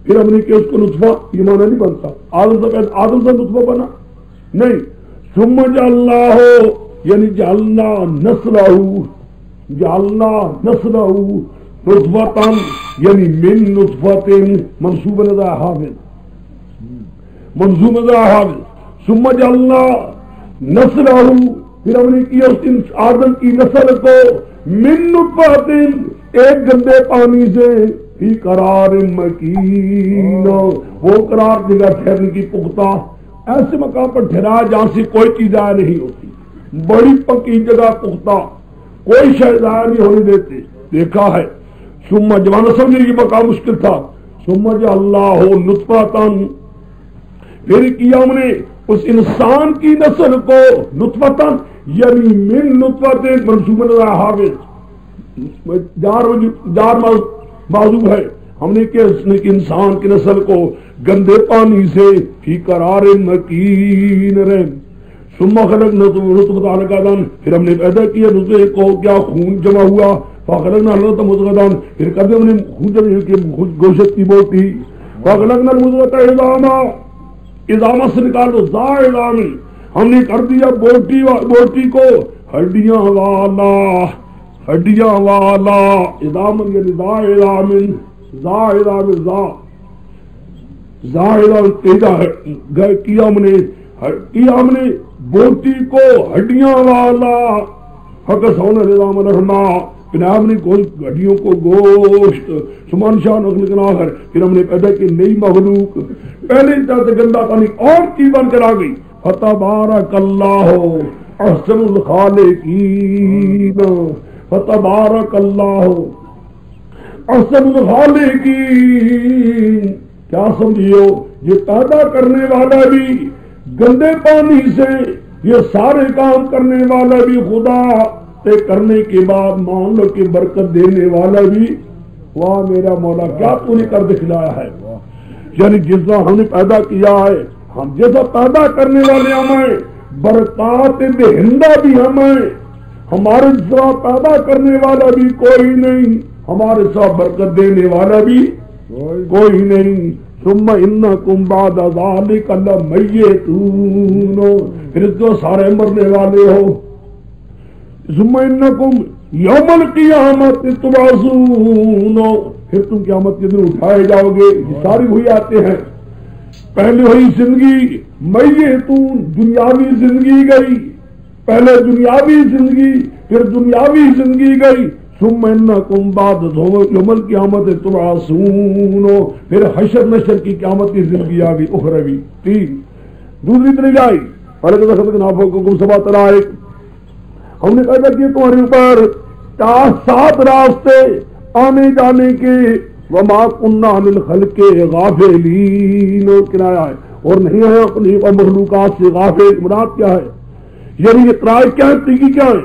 پھر ہم نے کیا اس کو نطفہ. یہ معنی نہیں بنتا آدم سے نطفہ بنا نہیں. ثم جعلناہ یعنی جعلنا نسلہ، جعلنا نسلہ نطفۃ یعنی من نطفۃ منصوب نظر حافظ، منظوم نظر حافظ. ثم جعلنا نسلہ، پھر ہم نے کیا اس آدم کی نسل کو من نطفۃ ایک گندے پانی سے فی قرار مکین، وہ قرار جگہ ٹھہرنے کی پختہ، ایسے مقام پر ٹھہرا جہاں سے کوئی چیز ضائع نہیں ہوتی، بڑی پکی جگہ پختہ، کوئی شے ضائع نہیں ہونے دیتے. دیکھا ہے ثم جوان سمجھنے کی مقام مشکل تھا. ثم جعلناہ نطفۃ، پھر کیا ہم نے اس انسان کی نسل کو نطفۃ یعنی من نطفۃ منصوب نظر حافظ، جار معذوف ہے. ہم نے کہ انسان کی نسل کو گندے پانی سے فی قرار مکین رہے. ثم خلقنا نطفۃ علقۃ، پھر ہم نے پیدا کیا نطفے کو کیا خون جمع ہوا. فخلقنا العلقۃ مضغۃ، پھر کر دیا ہم نے خون جمع گوشت کی بوٹی. فخلقنا المضغۃ عظاما، عظاما سے نکال دو ذا عظام، ہم نے کر دیا بوٹی کو ہڈیاں والا، ہڈیاں والا. عظام یعنی ذا عظام، ذا عظام، ذا عظام تیجا ہے کیا ہم نے بوٹی کو ہڈیاں والا. فکسونا العظام لحما، پھر ہم نے ہڈیوں کو گوشت. سمان شاہ نخلقنا آخر، پھر ہم نے پیدا کی نئی مخلوق، پہلے سے گندا پانی اور چیز بن کر آ گئی. فتبارک اللہ احسن الخالقین، فتبارک اللہ احسن الخالقین. کیا سمجھیو یہ پیدا کرنے والا بھی گندے پانی سے، یہ سارے کام کرنے والا بھی خدا، تے کرنے کے بعد مان لو کہ برکت دینے والا بھی. واہ میرا مولا کیا تو نے کر دکھلایا ہے. یعنی جس طرح ہم نے پیدا کیا ہے، ہم جیسا پیدا کرنے والے ہمیں، برکات دہندہ بھی ہمیں، ہمارے طرح پیدا کرنے والا بھی کوئی نہیں، ہمارے ساتھ برکت دینے والا بھی کوئی نہیں. ثم انکم بعد ذلک لمیتون، پھر تو سارے مرنے والے ہو. ثم انکم یوم القیامت تبعثون، پھر تم قیامت کے دن اٹھائے جاؤ گے. ساری وہی آتے ہیں. پہلے وہی زندگی میتون، دنیاوی زندگی گئی، پہلے دنیاوی زندگی پھر دنیاوی زندگی گئی. ثم انکم بعد یوم القیامت تبعثون، پھر حشر نشر کی قیامت کی زندگی آ گئی اخروی. 3 دوسری طرف آئی فلقد خلقنا فوقکم سبع طرائق، ہم نے پیدا کیے تمہارے اوپر 7 راستے آنے جانے کے. وما كنا عن الخلق غافلین، کنایا ہے اور نہیں ہے اپنی مخلوقات سے غافل. مراد کیا ہے؟ یعنی یہ طرائق کیا ہے، طریقے کیا ہے؟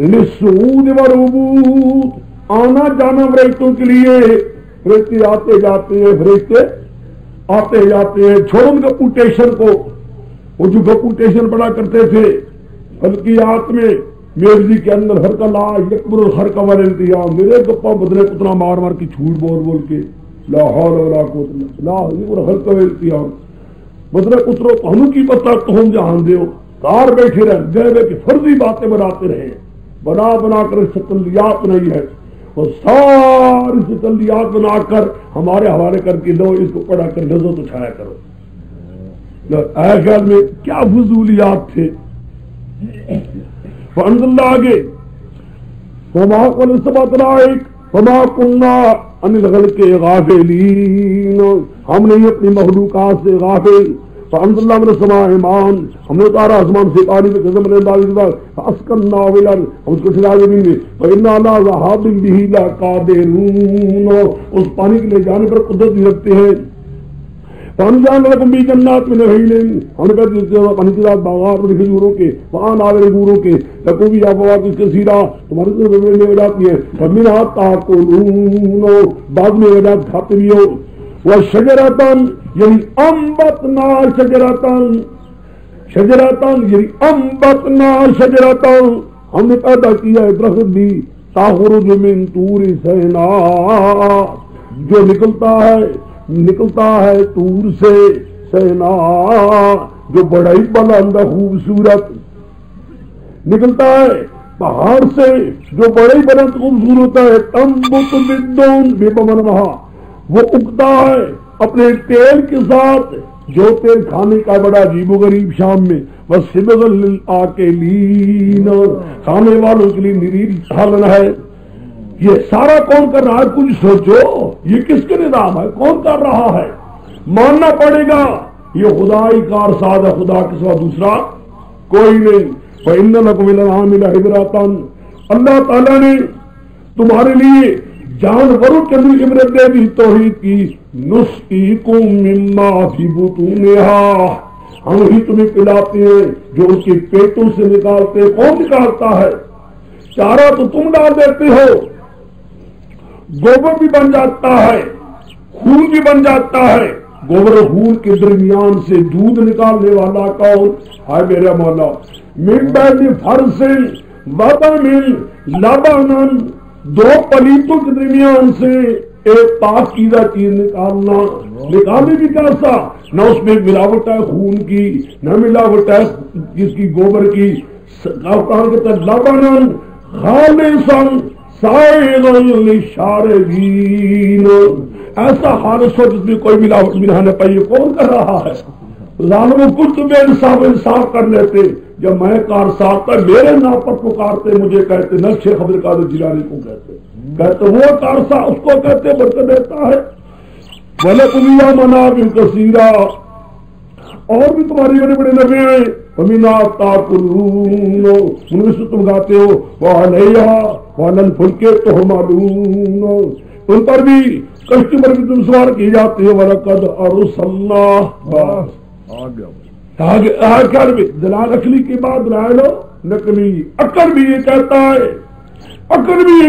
للصعود والعبود، آنا جانا فرشتوں کے لیے. فرشتے آتے جاتے ہیں، فرشتے آتے جاتے ہیں. چھوڑو ان کمپوٹیشن کو، وہ جو کمپوٹیشن پڑھا کرتے تھے فلکیات میں میرزی کے اندر ہر کا لا یکبر ہر کا ور انتظام میرے گپا بدلے اتنا مار مار کے جھوٹ بول کے لا حول ولا قوت الا باللہ ہر کا انتظام بدلے اترو ہم کی پتہ تو ہم جہان دیو کار بیٹھے رہ گئے کہ فرضی باتیں بناتے رہے بنا بنا کر ستلیات نہیں ہے اور ساری ستلیات بنا کر ہمارے حوالے کر کے لو اس کو پڑھا کر لذت اٹھایا کرو اے خیال میں کیا فضولیات تھے فانزل اللہ آگے وما قل سبت رائک وما کننا ان الغلق غافلین ہم نہیں اپنی مخلوقات سے غافل فانزل اللہ من السماء ایمان ہم نے اتارا آسمان سے پانی میں قسم نے ڈال دیا فاسکننا والارض ہم اس کو ٹھہرا زمین میں فإنا لا ذهاب به لقادرون اس پانی کے لے جانے پر قدرت بھی رکھتے ہیں فانجان لکم بھی جنات میں نخیل ہم نے کہا پانی کے ساتھ باغات اور کھجوروں کے وہاں ناول انگوروں کے لکم بھی افواق کثیرہ تمہارے سے میں ہو جاتی ہے فمنھا تاکلون بعد میں ہو جاتی کھاتے بھی ہو وشجرتن یعنی انبتنا شجرتن یعنی انبتنا شجرتن ہم نے پیدا کیا ہے درخت بھی تخرج من طور سینا جو نکلتا ہے طور سے سینا جو بڑا ہی بلند خوبصورت نکلتا ہے پہاڑ سے جو بڑا ہی بلند خوبصورت ہے تنبت بدون بمنہا وہ اگتا ہے اپنے تیل کے ساتھ جو تیل کھانے کا بڑا عجیب و غریب شام میں بس سبغ للآکلین کھانے والوں کے لیے نریل سالن ہے یہ سارا کون کر رہا ہے کچھ سوچو یہ کس کے نظام ہے کون کر رہا ہے ماننا پڑے گا یہ خدا ہی کارساز ہے خدا کے سوا دوسرا کوئی نہیں فإن لكم الأنعام لعبرة اللہ تعالیٰ نے تمہارے لیے جانوروں کے اندر عبرت دے دی توحید کی نسقیکم مما فی بطونہا ہم ہی تمہیں پلاتے ہیں جو اس کے پیٹوں سے نکالتے کون نکالتا ہے چارہ تو تم ڈال دیتے ہو گوبر بھی بن جاتا ہے خون بھی بن جاتا ہے گوبر خون کے درمیان سے دودھ نکالنے والا کون ہے میرا مولا من بعد فرث وطن لبن دو پلیتوں کے درمیان سے ایک پاکیزہ چیز نکالنے کی کیسا نہ اس میں ملاوٹ ہے خون کی نہ ملاوٹ ہے جس کی گوبر کی لبن خالصا سائغا للشاربین ایسا خالص ہو جس میں کوئی ملاوٹ بھی نہ پائیے کون کر رہا ہے ظالموں کچھ بے انصاف کر لیتے جب میں کارساز تھا میرے نام پر پکارتے مجھے کہتے نقش عبد القادر جیلانی کو کہتے وہ کارساز اس کو کہتے برکت دیتا ہے وَلَكُمْ يَا مَنَابِعُ كَثِيرًا اور بھی تمہاری بڑے بڑے نبی ہیں وَمِنْهَا تَأْكُلُونَ ان میں سے تم کھاتے ہو وَعَلَيْهَا وَعَلَى الْفُلْكِ تُحْمَلُونَ ان پر بھی کشتی پر بھی تم سوار کی جاتے ہو وَلَقَدْ أَرْسَلْنَا آگے بھی دلال عقلی کے بعد دلائل نقلی عقل بھی یہ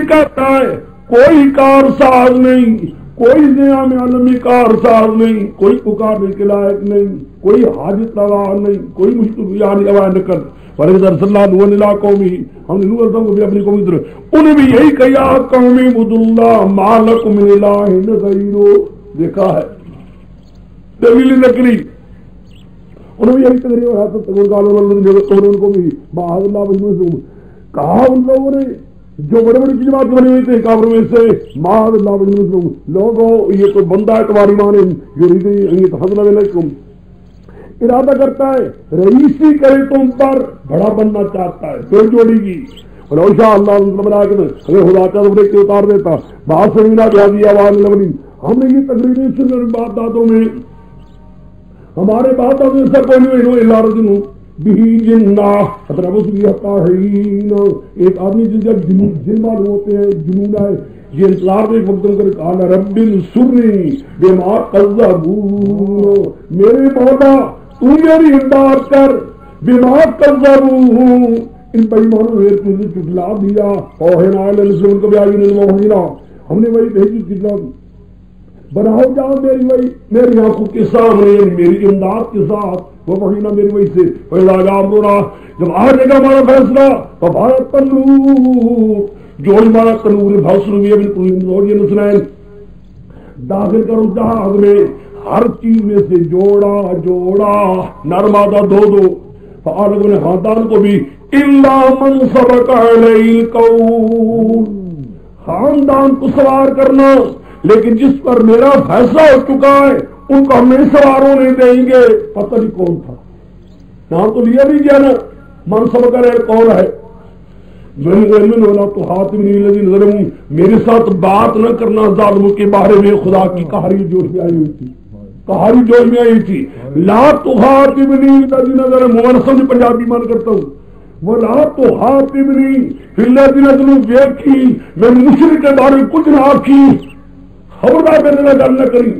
کہتا ہے کوئی کارساز نہیں کوئی نظام عالمی کارساز نہیں کوئی پکارنے کے لائق نہیں کوئی حاجت روا نہیں کوئی مشکل یعنی آواز نکل فرض صلی اللہ علیہ قومی ہم نے نور کو بھی اپنی قوم انہیں بھی یہی کہا قومی عبد اللہ ما لکم من الہ غیرہ دیکھا ہے دلیل نقلی انہوں نے یہی تقریر اور حضرت ان کو بھی باہر اللہ بجنوں کہا ان لوگوں نے جو بڑے بڑے جماعت بنی ہوئی تھے کافروں میں سے معاذ اللہ بجنوں لوگوں یہ تو بندہ ہے تمہاری مانے یہ تو حضرت علیکم ارادہ کرتا ہے رئیسی کرے تم پر بڑا بننا چاہتا ہے پھر جوڑی گی اور اوشا اللہ بنا کے اگر خدا چاہتا بڑے کے اتار دیتا بات سنینا دیا دیا آواز لگنی ہم نے یہ تقریریں سن بات دادوں میں ہمارے بات اب سے کوئی نہیں اللہ رجل بھی جنہ حضرت الطاہرین ایک آدمی جس کا جن معلوم ہوتے ہیں جنون ہے یہ انتظار میں ایک وقت کر قال رب انصرنی بما کذبون میرے مولا تو میری امداد کر بما کذبون ان بےمانوں نے تجھے جھٹلا دیا اور ہے نا ان کو بھی آئی نے موہینا ہم نے وہی بھیجی کتاب بناؤ جاؤ میری آنکھوں کے سامنے، میری امداد کے ساتھ، وہ پڑھی نا میری وجہ سے جب آ جائے گا ہمارا فیصلہ تو بھارت تنور جو ہمارا تنور بھاسر بھی بالکل داخل کرو جہاز میں، ہر چیز میں سے جوڑا نرمادہ دو فارغ نے خاندان کو بھی الا من سبق علیہ القول، خاندان کو سوار کرنا، لیکن جس پر میرا فیصلہ ہو چکا ہے ان کو ہم نہیں سوار ہونے دیں گے۔ پتہ نہیں کون تھا، نام تو لیا نہیں گیا نا، من سبق علیہ کون ہے؟ تو ہاتھ میرے ساتھ بات نہ کرنا ظالموں کے بارے میں، خدا کی قہری جوش میں آئی تھی، لا تخاطبنی الذین ظلموا، میں سب پنجابی مان کرتا ہوں، ولا تخاطبنی فی الذین ظلموا، ویکھی میں مشرک کے بارے میں کچھ نہ آکھی، خبردار کرنے گل نہ کری،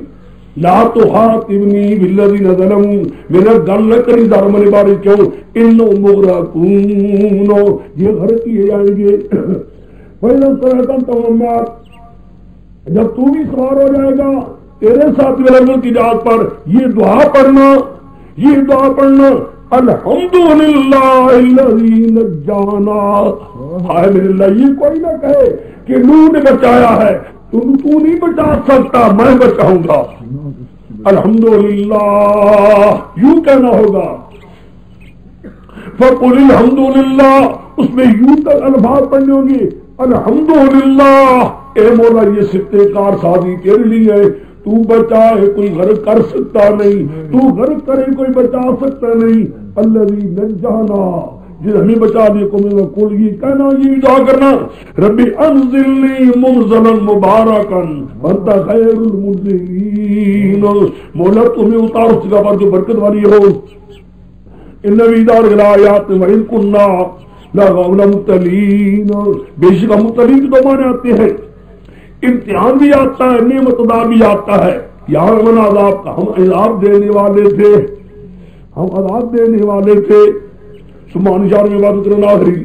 لا تخاطبنی فی الذین ظلموا، میرا گل نہ کری ظالموں کے بارے، کیوں؟ انہم مغرقون، یہ غرق کیے جائیں گے۔ فَإِذَا اسْتَيْقَنْتَ مِنَ جب تو بھی سوار ہو جائے گا تیرے ساتھ ملنے کی جات پر یہ دعا پڑھنا الحمدللہ الذی نجانا، ہائے میرے اللہ، یہ کوئی نہ کہے کہ نور نے بچایا ہے، تو نہیں بچا سکتا، میں بچاؤں گا، الحمدللہ یوں کہنا ہوگا، فقل الحمدللہ، اس میں یوں تک الفاظ پڑھنے ہوں گے، الحمدللہ اے مولا یہ صفت کار سازی تیرے لیے ہے، تو بچائے کوئی غرق کر سکتا نہیں، تو غرق کرے کوئی بچا سکتا نہیں، الذی نجانا جس ہمیں بچا دے کو میں کل یہ کہنا، یہ دعا کرنا، ربی انزلنی منزلا مبارکا وانت خیر المنزلین، مولا تمہیں اتار اس جگہ پر جو برکت والی ہو، ان فی ذلک لآیات وان کنا لمبتلین، بے شک مبتلین کے دو معنی آتے ہیں، امتحان بھی آتا ہے، نعمت عطا بھی آتا ہے، یہاں من عذاب کا ہم عذاب دینے والے تھے، سبحان شار میں بات کرنا آخری،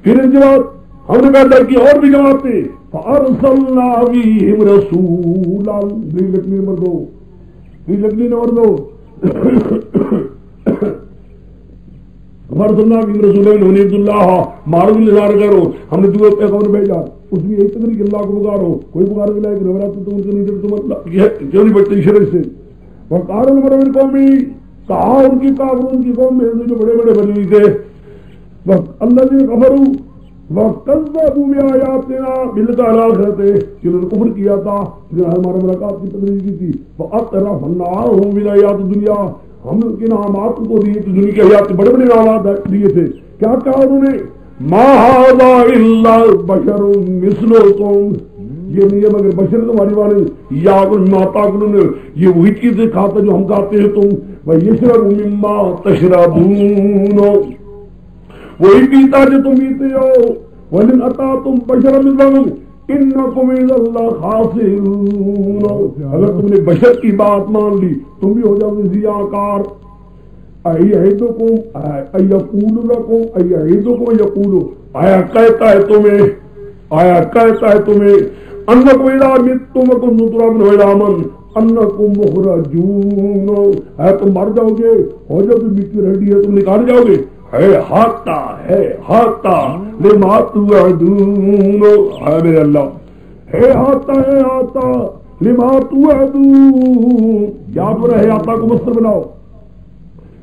پھر اس کے بعد ہم نے پیدا کی اور بھی جماعتیں، فارسلنا فیہم رسولا، نمبر دو مرسلنا فیہم رسولا انہیں عبداللہ مارو نظار کرو، ہم نے دوسرے پیغمبر بھیجا، اس میں ایک تقریر کہ اللہ کو پکارو، کوئی پکار کے لائے کہ نورات تو ان کے نیچے تم کیوں نہیں بچتے شرک سے، وقار المر من قومی، کہا ان کی کافر ان کی قوم میں جو بڑے بڑے بنی تھے، اللہ نے کفروا وکذبوا بآیاتنا بالآخرۃ، جنہوں نے کفر کیا تھا، جنہوں نے ہمارے ملاقات کی تقریر کی تھی، فأترفناہم بالحیات الدنیا، ہم ان کے نامات کو دیے تو دنیا کی حیات بڑے بڑے نامات دیے تھے، کیا کہا انہوں نے؟ ما ھذا الا بشر مثلکم، یہ نہیں ہے مگر بشر تمہاری والے، یا ما تاکلون، یہ وہی چیزیں کھاتا جو ہم کھاتے ہیں تم، ویشرب مما تشربون، وہی پیتا جو تم پیتے ہو، ولن اتاتم بشرا مثلکم انکم اذا لخاسرون، اگر تم نے بشر کی بات مان لی تم بھی ہو جاؤ گے ضیاء کار۔ آیا کہتا ہے تمہیں انکم اذا متم وکنتم ترابا وعظاما انکم مخرجون، ہے تم مر جاؤ گے، ہو جاؤ گے مٹی رہی ہے، تم نکال جاؤ گے، ہے ہاتا لما توعدون، ہے میرے اللہ، ہے ہاتا لما توعدون، یاد رہے آتا کو مصدر بناؤ،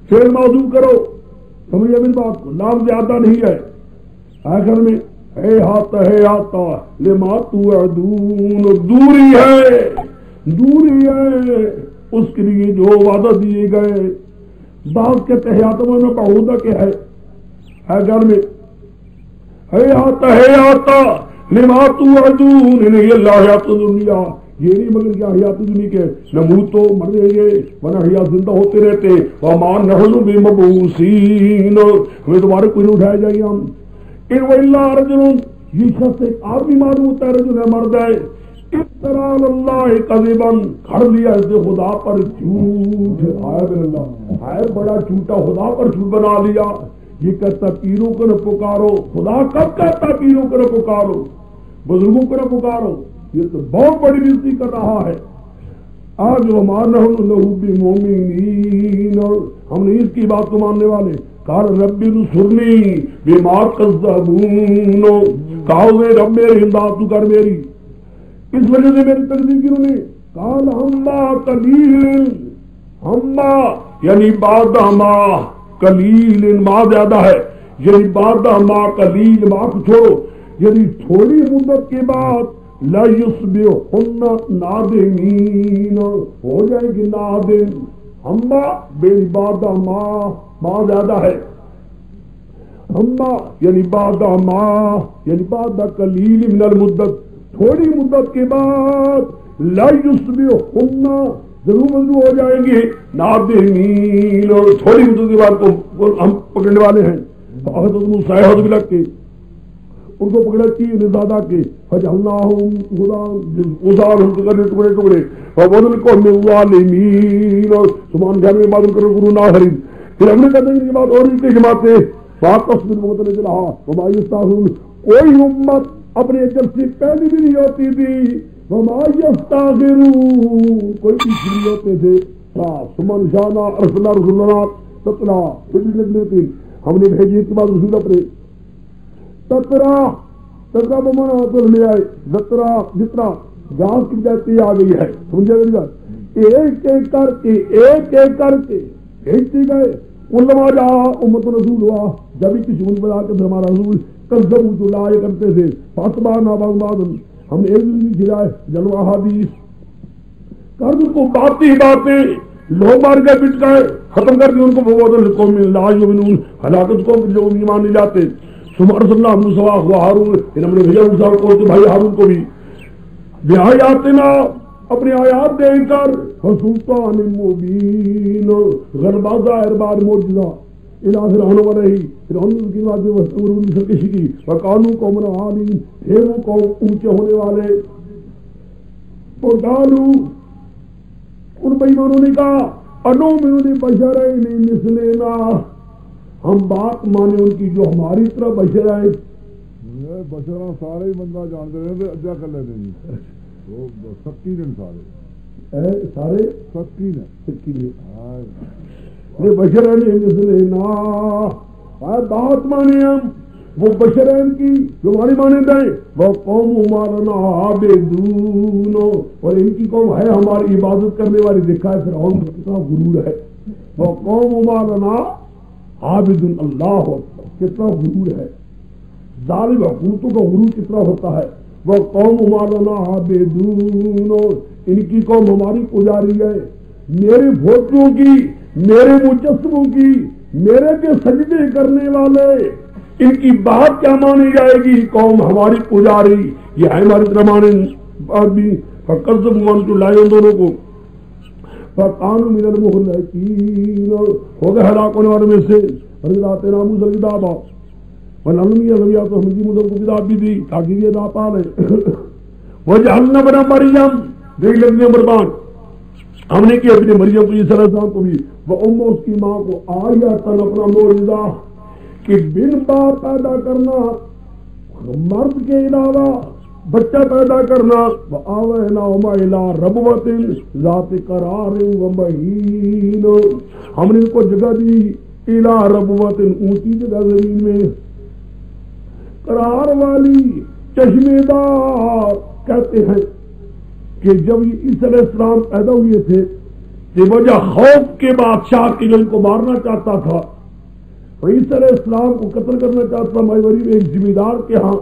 فعل موضوع کرو، سمجھے میری بات کو، نام زیادہ نہیں ہے، آخر میں ہے آتا لما توعدون، دوری ہے اس کے لیے جو وعدہ دیے گئے، بعض کے تحیاتوں میں بعودہ کے ہے گھر میں، ہے آتا لما توعدون، نہیں اللہ حیات دنیا، یہ نہیں مگر کیا حیات دنیا کے، نموت تو مر جائیں گے ورنہ حیات زندہ ہوتے رہتے، وما نحن بمبعوثین، ہمیں تمہارے کوئی نہیں اٹھائے جائیں گے ہم، ان وإلا رجل، یہ شخص ایک آدمی معلوم ہوتا ہے، رجل ہے مرد ہے، افترا اللہ کذبا، کر لیا اس نے خدا پر جھوٹ، ہے بڑا جھوٹا، خدا پر جھوٹ بنا لیا، یہ کہتا پیروں کو نہ پکارو، خدا کب کہتا پیروں کو نہ پکارو، بزرگوں کو نہ پکارو، یہ تو بہت بڑی بےزتی کر رہا ہے. آج وما نحن لہ بمؤمنین، ہم نہیں اس کی بات کو ماننے والے. قال رب انصرنی بما کذبون، کہو گے رب میری امداد تو کر میری، اس وجہ سے میری تکذیب کی انہوں نے. قال ہما قلیل، ہما یعنی بعد ما قلیل، ما زیادہ ہے، یعنی بعد ما قلیل، ما کو چھوڑو، یعنی تھوڑی مدت کے بعد لا یصبحن نادمین، ہو جائے گی نادم. ہما بے بعد ما زیادہ ہے، ہما یعنی بعد ما یعنی بعد قلیل من المدت، تھوڑی مدت کے بعد لا یصبحن ضرور منظور ہو جائیں گے نادمین، اور تھوڑی مدت کے بعد کو ہم پکڑنے والے ہیں. حضرت بھی لگ کے ان کو پکڑا کی زیادہ کے فجعلناہم غثاء، ان کو کرنے ٹکڑے ٹکڑے، وَبَدَلْنَاهُمْ مِنَ الظَّالِمِينَ، اور سبحان جامع بادل کرو قرون آخرین. پھر ہم نے کہتے ہیں کہ بات اور ان کی جماعتیں واپس من مختلف رہا وما یستاخرون، کوئی امت اپنے اجل سے پہلی بھی نہیں ہوتی تھی، وما یستاخرون کوئی پیچھے نہیں ہوتے تھے. سمن شانا ارسلنا رسولنا تتلا، ہم نے بھیجی اس کے بعد رسول اپنے تترا بمانا تو لے آئے، زترا جترا گھاس کی جاتی آ گئی ہے، سمجھے میری بات. ایک ایک کر کے بھیجتے گئے. علماء جا امت رسول ہوا، جب ہی کسی ان بتا کے ہمارا رسول کذبوا جو لائے کرتے تھے، فاتبعنا بعضهم، ہم نے ایک دوسرے کی کھلائے جلوہ حدیث کر کو باتیں لوگ مار گئے پٹ گئے ختم کر دی ان کو. بہت قوم لا یؤمنون، ہلاکت قوم جو ایمان نہیں لاتے. ثم ارسلنا موسیٰ وہارون، ہم نے بھیجا موسیٰ کو بھائی ہارون کو بھی بآیاتنا اپنے آیات دے کر، وسلطان مبین، غلبہ ظاہر بار معجزہ، الہ فرعون علیہ، فرعون کی بات میں وسطور کی سرکشی کی، وقانو قوم عالین، پھر وہ قوم اونچے ہونے والے. اور ڈالو ان بےایمانوں نے کہا انؤمن ببشرین مثلنا، ہم بات مانے ان کی جو ہماری طرح بشر ہے. بشرا سارے ہی بندہ جانتے رہے اجا کر لیتے ہیں، وہ سکین سارے سکین یہ بشرین مثلنا، بات مانے ہم وہ بشرین کی جو ہماری مانند ہیں. وہ قوم ہمارا عابدون، اور ان کی قوم ہے ہماری عبادت کرنے والی. دیکھا ہے فرعون کتنا غرور ہے. وہ قوم ہمارا عابد اللہ، کتنا غرور ہے. ظالم حکومتوں کا غرور کتنا ہوتا ہے. وہ قوم ہمارا عابدون، ان کی قوم ہماری پجاری ہے. میرے فوٹوں کی، میرے مجسموں کی، میرے کے سجدے کرنے والے، ان کی بات کیا مانی جائے گی؟ قوم ہماری پجاری، یہ ہے ہماری طرح مانند آدمی. فَكَذَّبُوا جو لائے ان دونوں کو، فَكَانُوا مِنَ الْمُهْلَكِينَ، ہو گئے ہلاک ہونے والوں میں سے. وَإِذْ آتَيْنَا مُوسَى الْكِتَابَ وَالْحِكْمَةَ تو ہم موسیٰ کو کتاب بھی دی تاکہ یہ دا پا لیں. وَجَعَلْنَا ابْنَ مَرْيَمَ، دیکھ لگنے مربان، ہم نے کیا ابن مریم کو عیسیٰ علیہ السلام کو بھی، وَأُمُّهُ اس کی ماں کو آیَةً اپنا معجزہ، کہ بن باپ پیدا کرنا، مرد کے علاوہ بچہ پیدا کرنا. وَآوَيْنَاهُمَا إِلَىٰ رَبْوَةٍ ذَاتِ قَرَارٍ وَمَعِينٍ، ہم نے ان کو جگہ دی إِلَىٰ رَبْوَةٍ اونچی جگہ زمین میں، قرار والی، چشمے دار. کہتے ہیں کہ جب عیسیٰ علیہ السلام پیدا ہوئے تھے، کہ وجہ خوف کے بادشاہ کے جو ان کو مارنا چاہتا تھا، عیسیٰ علیہ السلام کو قتل کرنا چاہتا تھا، مائیوری میں ایک ذمہ دار کے ہاں